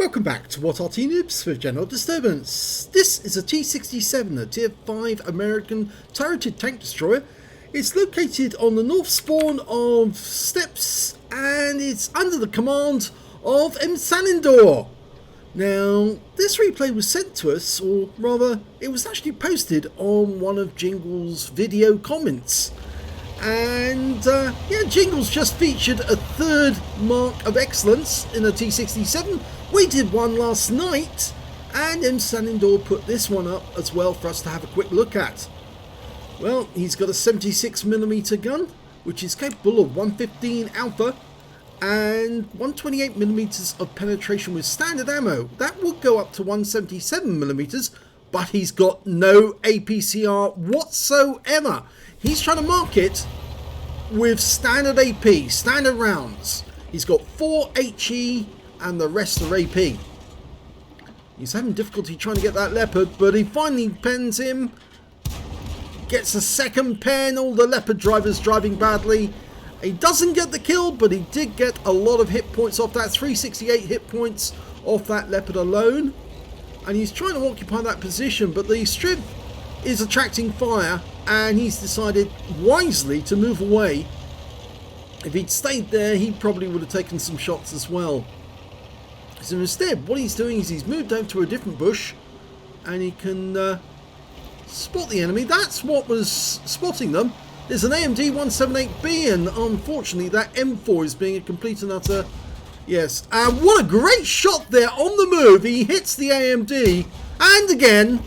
Welcome back to What Arty Noobs with General Disturbance. This is a T67, a Tier 5 American turreted tank destroyer. It's located on the north spawn of Steps and it's under the command of Msanyndor. Now, this replay was sent to us, or rather, it was actually posted on one of Jingle's video comments. And yeah, Jingle's just featured a third mark of excellence in a T67. We did one last night, and Msanyndor put this one up as well for us to have a quick look at. Well, he's got a 76mm gun, which is capable of 115 alpha and 128mm of penetration with standard ammo. That would go up to 177mm, but he's got no APCR whatsoever. He's trying to mark it with standard AP, standard rounds. He's got 4 HE and the rest are AP. He's having difficulty trying to get that Leopard, but he finally pens him. Gets a second pen. All the Leopard drivers driving badly. He doesn't get the kill, but he did get a lot of hit points off that. 368 hit points off that Leopard alone. And he's trying to occupy that position, but the strip is attracting fire, and he's decided wisely to move away. If he'd stayed there, he probably would have taken some shots as well. So instead, what he's doing is he's moved over to a different bush, and he can spot the enemy. That's what was spotting them. There's an AMD 178B, and unfortunately that M4 is being a complete and utter... Yes, and what a great shot there on the move. He hits the AMD, and again...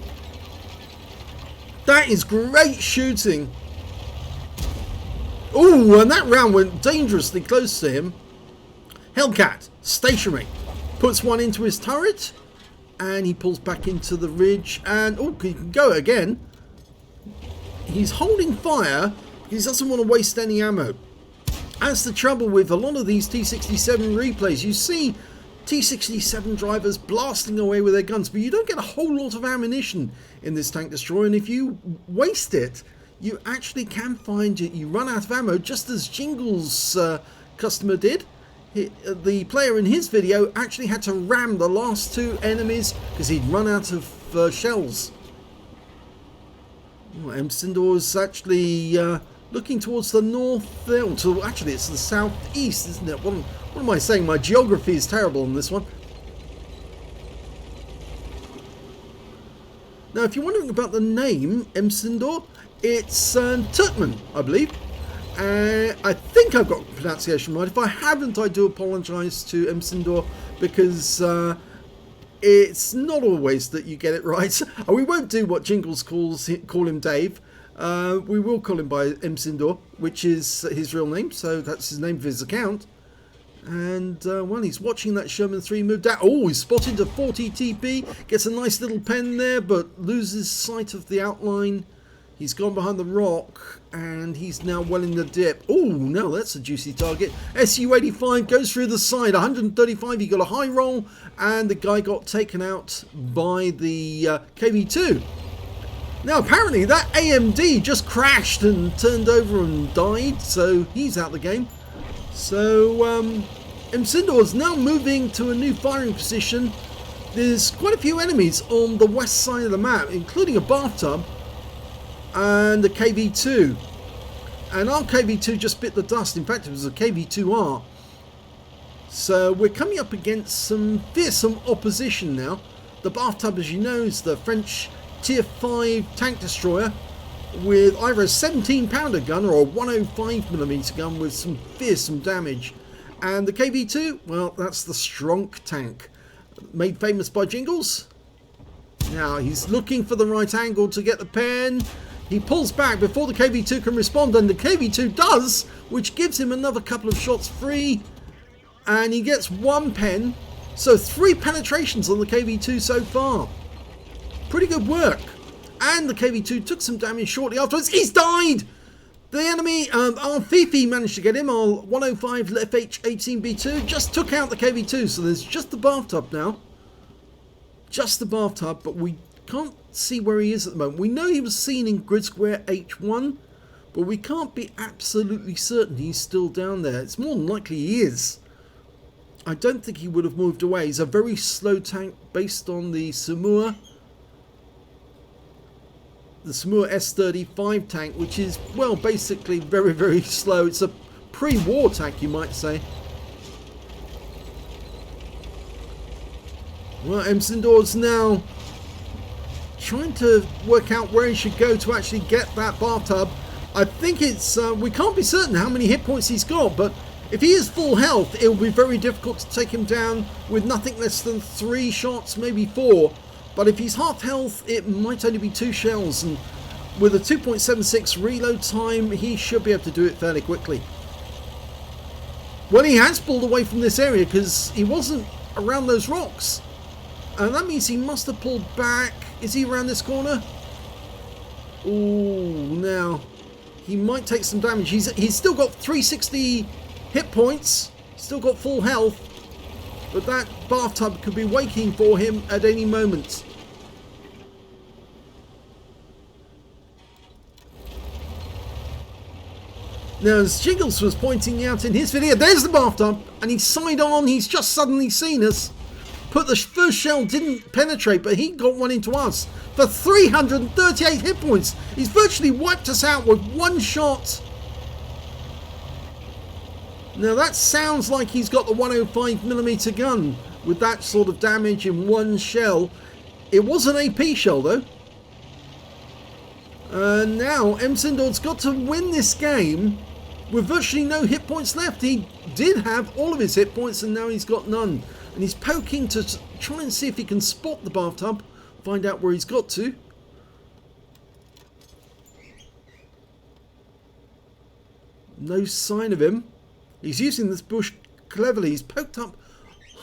That is great shooting. Oh, and that round went dangerously close to him. Hellcat, stationary, puts one into his turret, and he pulls back into the ridge, and oh, he can go again. He's holding fire because he doesn't want to waste any ammo. That's the trouble with a lot of these T67 replays. You see T67 drivers blasting away with their guns, but you don't get a whole lot of ammunition in this tank destroyer, and if you waste it, you actually can find it. You run out of ammo, just as Jingle's customer did. The player in his video actually had to ram the last two enemies because he'd run out of shells. Msanyndor is actually looking towards the north there. Actually, it's the southeast, isn't it? What am I saying? My geography is terrible on this one. Now, if you're wondering about the name Msanyndor, it's Turkmen, I believe. I think I've got the pronunciation right. If I haven't, I do apologise to Msanyndor, because it's not always that you get it right. We won't do what Jingles call him Dave. We will call him by Msanyndor, which is his real name, so that's his name for his account. And well, he's watching that Sherman 3 move down. Oh, he's spotted a 40 TP, gets a nice little pen there, but loses sight of the outline. He's gone behind the rock, and he's now well in the dip. Oh, no, that's a juicy target. SU-85 goes through the side, 135, he got a high roll, and the guy got taken out by the KV-2. Now, apparently, that AMD just crashed and turned over and died, so he's out of the game. So, Msanyndor is now moving to a new firing position. There's quite a few enemies on the west side of the map, including a bathtub and a KV-2. And our KV-2 just bit the dust. In fact, it was a KV-2R. So we're coming up against some fearsome opposition now. The bathtub, as you know, is the French Tier 5 tank destroyer with either a 17-pounder gun or a 105mm gun with some fearsome damage. And the KV-2, well, that's the Stronk tank, made famous by Jingles. Now he's looking for the right angle to get the pen. He pulls back before the KV-2 can respond, and the KV-2 does, which gives him another couple of shots free, and he gets one pen. So 3 penetrations on the KV-2 so far. Pretty good work. And the KV-2 took some damage shortly afterwards. He's died! The enemy, our Fifi managed to get him. Our 105 FH-18B2 just took out the KV-2. So there's just the bathtub now. Just the bathtub, but we can't see where he is at the moment. We know he was seen in grid square H1, but we can't be absolutely certain he's still down there. It's more than likely he is. I don't think he would have moved away. He's a very slow tank based on the Samur S35 tank, which is, well, basically very, very slow. It's a pre-war tank, you might say. Well, Msanyndor's now trying to work out where he should go to actually get that bathtub. I think it's, we can't be certain how many hit points he's got, but if he is full health, it will be very difficult to take him down with nothing less than 3 shots, maybe 4. But if he's half health, it might only be 2 shells, and with a 2.76 reload time, he should be able to do it fairly quickly. Well, he has pulled away from this area because he wasn't around those rocks. And that means he must have pulled back. Is he around this corner? Ooh, now he might take some damage. He's still got 360 hit points, still got full health, but that bathtub could be waiting for him at any moment. Now, as Jiggles was pointing out in his video, there's the bathtub, and he's side on. He's just suddenly seen us. But the first shell didn't penetrate, but he got one into us for 338 hit points. He's virtually wiped us out with 1 shot. Now that sounds like he's got the 105mm gun with that sort of damage in 1 shell. It was an AP shell though. Now Msanyndor's got to win this game with virtually no hit points left. He did have all of his hit points and now he's got none. And he's poking to try and see if he can spot the bathtub, find out where he's got to. No sign of him. He's using this bush cleverly. He's poked up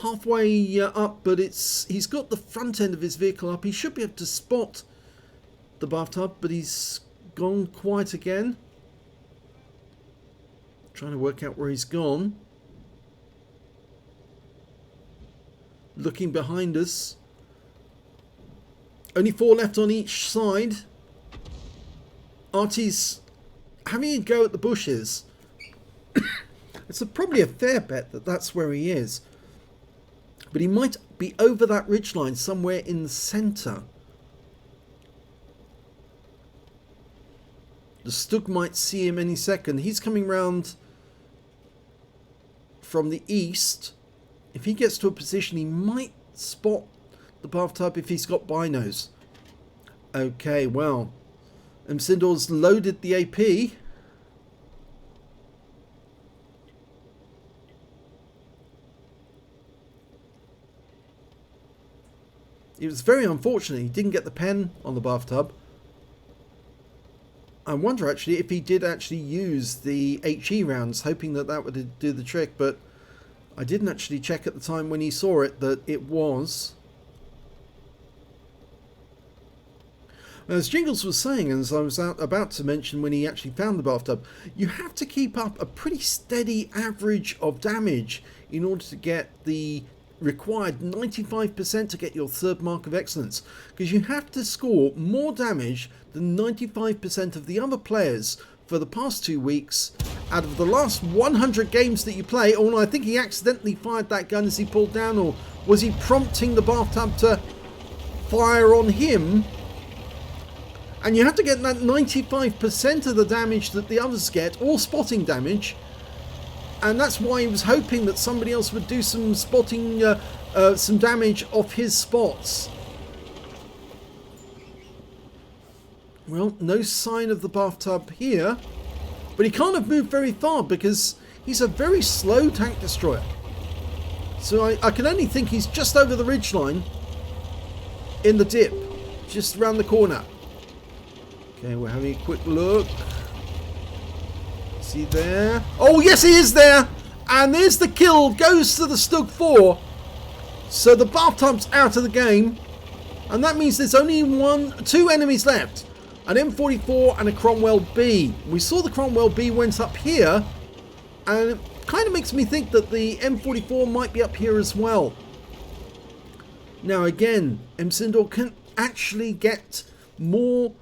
halfway up, but he's got the front end of his vehicle up. He should be able to spot the bathtub, but he's gone quiet again. Trying to work out where he's gone. Looking behind us. Only 4 left on each side. Arty's having a go at the bushes. It's probably a fair bet that that's where he is. But he might be over that ridgeline somewhere in the centre. The Stug might see him any second. He's coming round from the east. If he gets to a position, he might spot the bathtub if he's got binos. Okay, well, Msanyndor's loaded the AP. It was very unfortunate he didn't get the pen on the bathtub. I wonder actually if he did actually use the HE rounds, hoping that that would do the trick, but I didn't actually check at the time when he saw it that it was. As Jingles was saying, and as I was about to mention when he actually found the bathtub, you have to keep up a pretty steady average of damage in order to get the required 95% to get your 3rd mark of excellence, because you have to score more damage than 95% of the other players for the past 2 weeks out of the last 100 games that you play. Oh, I think he accidentally fired that gun as he pulled down, or was he prompting the bathtub to fire on him? And you have to get that 95% of the damage that the others get, all spotting damage. And that's why he was hoping that somebody else would do some spotting, some damage off his spots. Well, no sign of the bathtub here. But he can't have moved very far because he's a very slow tank destroyer. So I can only think he's just over the ridgeline in the dip, just around the corner. Okay, we're having a quick look. Is he there? Oh, yes, he is there. And there's the kill. Goes to the Stug 4. So the bathtub's out of the game. And that means there's only 2 enemies left. An M44 and a Cromwell B. We saw the Cromwell B went up here. And it kind of makes me think that the M44 might be up here as well. Now again, Msanyndor can actually get more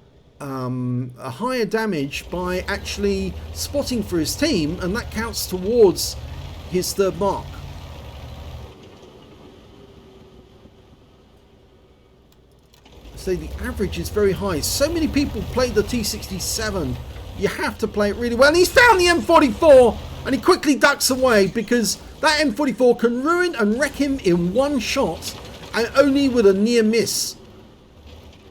a higher damage by actually spotting for his team, and that counts towards his 3rd mark. say the average is very high. So many people play the T67. You have to play it really well. And he's found the M44, and he quickly ducks away because that M44 can ruin and wreck him in one shot, and only with a near miss.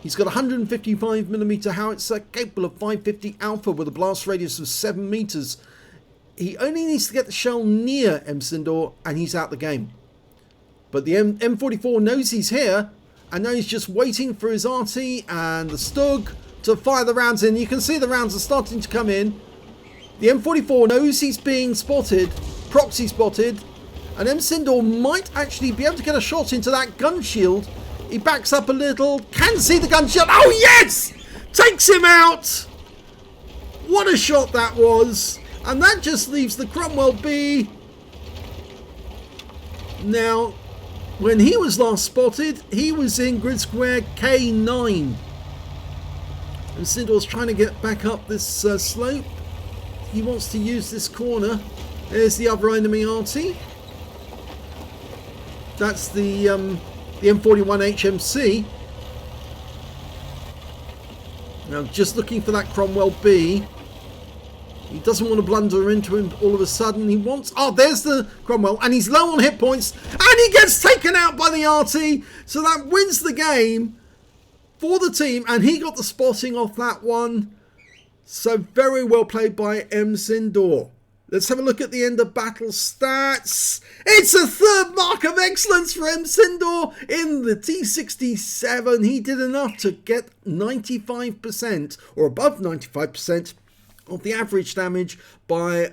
He's got a 155mm howitzer capable of 550 alpha with a blast radius of 7 meters. He only needs to get the shell near Msanyndor and he's out the game. But the M44 knows he's here, and now he's just waiting for his Arty and the Stug to fire the rounds in. You can see the rounds are starting to come in. The M44 knows he's being spotted, proxy spotted, and Msanyndor might actually be able to get a shot into that gun shield. He backs up a little, can see the gun shield. Oh yes! Takes him out! What a shot that was! And that just leaves the Cromwell B. Now, when he was last spotted, he was in grid square K9. And Msanyndor's trying to get back up this slope. He wants to use this corner. There's the other enemy Arty. That's the M41 HMC. Now just looking for that Cromwell B. He doesn't want to blunder into him all of a sudden. He wants... Oh, there's the Cromwell. And he's low on hit points. And he gets taken out by the Arty. So that wins the game for the team. And he got the spotting off that one. So very well played by Msanyndor. Let's have a look at the end of battle stats. It's a third mark of excellence for Msanyndor in the T67. He did enough to get 95% or above 95% of the average damage by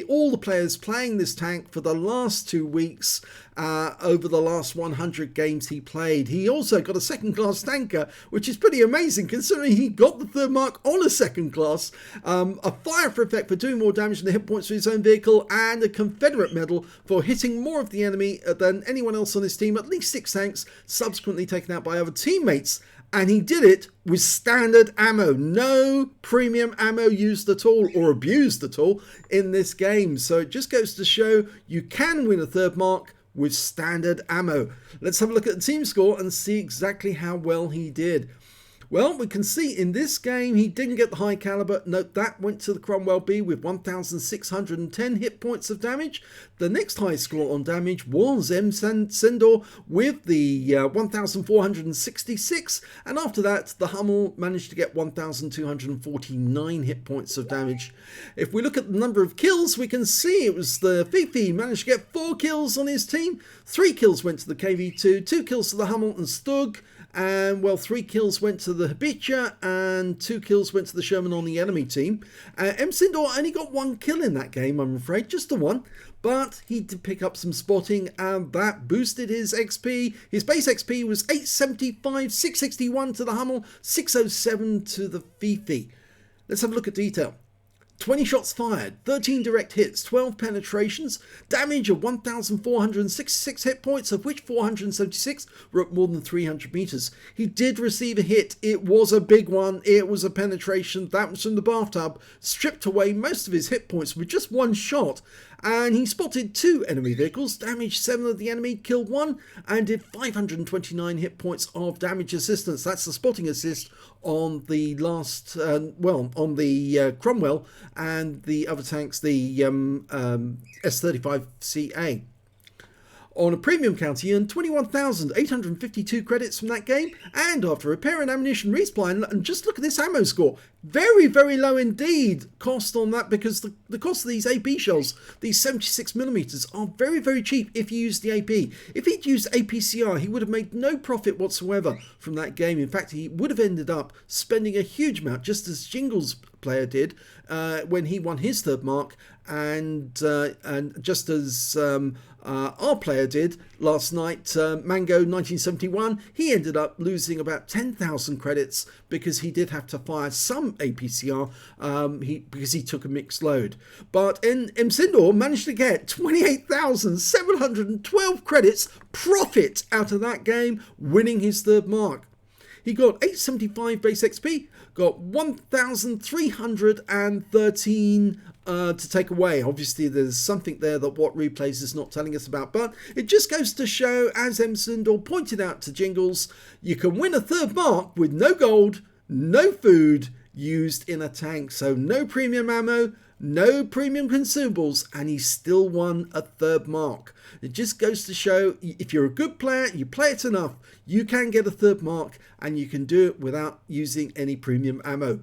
all the players playing this tank for the last 2 weeks over the last 100 games he played. He also got a second class tanker, which is pretty amazing considering he got the third mark on a second class, a fire for effect for doing more damage than the hit points for his own vehicle, and a Confederate medal for hitting more of the enemy than anyone else on his team, at least 6 tanks subsequently taken out by other teammates. And he did it with standard ammo. No premium ammo used at all or abused at all in this game. So it just goes to show you can win a third mark with standard ammo. Let's have a look at the team score and see exactly how well he did. Well, we can see in this game he didn't get the high caliber. Note that went to the Cromwell B with 1,610 hit points of damage. The next high score on damage was Msanyndor with the 1,466. And after that, the Hummel managed to get 1,249 hit points of damage. If we look at the number of kills, we can see it was the Fifi managed to get 4 kills on his team. 3 kills went to the KV2, 2 kills to the Hummel and Stug. And well, 3 kills went to the Habitia and 2 kills went to the Sherman on the enemy team. Msanyndor only got 1 kill in that game, I'm afraid, just the 1. But he did pick up some spotting and that boosted his XP. His base XP was 875, 661 to the Hummel, 607 to the Fifi. Let's have a look at detail. 20 shots fired, 13 direct hits, 12 penetrations, damage of 1,466 hit points, of which 476 were at more than 300 meters. He did receive a hit. It was a big one. It was a penetration. That was from the bathtub. Stripped away most of his hit points with just 1 shot. And he spotted 2 enemy vehicles, damaged 7 of the enemy, killed 1, and did 529 hit points of damage assistance. That's the spotting assist on the last, on the Cromwell and the other tanks, the S35CA. On a premium count, he earned 21,852 credits from that game, and after repair and ammunition resupply, and just look at this ammo score, very, very low indeed cost on that, because the cost of these AP shells, these 76mm, are very, very cheap if you use the AP. If he'd used APCR, he would have made no profit whatsoever from that game. In fact, he would have ended up spending a huge amount, just as Jingle's player did when he won his third mark, and just as our player did last night, Mango 1971, he ended up losing about 10,000 credits because he did have to fire some APCR because he took a mixed load. But Msanyndor managed to get 28,712 credits profit out of that game, winning his third mark. He got 875 base XP, got 1,313 to take away. Obviously there's something there that what replays is not telling us about, but it just goes to show, as Msanyndor pointed out to Jingles, you can win a third mark with no gold, no food used in a tank. So no premium ammo, no premium consumables, and he still won a third mark. It just goes to show, if you're a good player, you play it enough, you can get a third mark, and you can do it without using any premium ammo.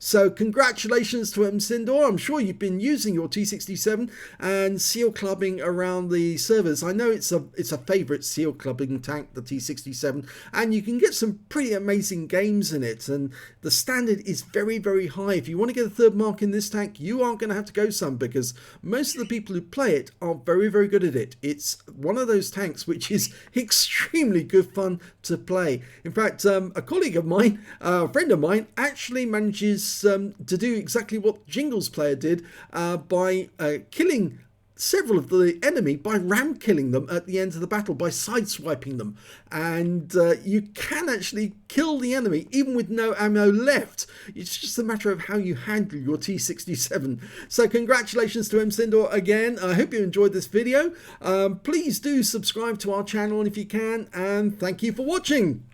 So congratulations to Msanyndor. I'm sure you've been using your T67 and seal clubbing around the servers. I know it's a favorite seal clubbing tank, the T67, and you can get some pretty amazing games in it, and the standard is very, very high. If you want to get a third mark in this tank, you are going to have to go some, because most of the people who play it are very, very good at it. It's one of those tanks which is extremely good fun to play. In fact, a colleague of mine, a friend of mine, actually manages to do exactly what Jingles player did by killing several of the enemy by ram killing them at the end of the battle, by sideswiping them. And you can actually kill the enemy even with no ammo left. It's just a matter of how you handle your T67. So congratulations to Msanyndor again. I hope you enjoyed this video. Please do subscribe to our channel if you can, and thank you for watching.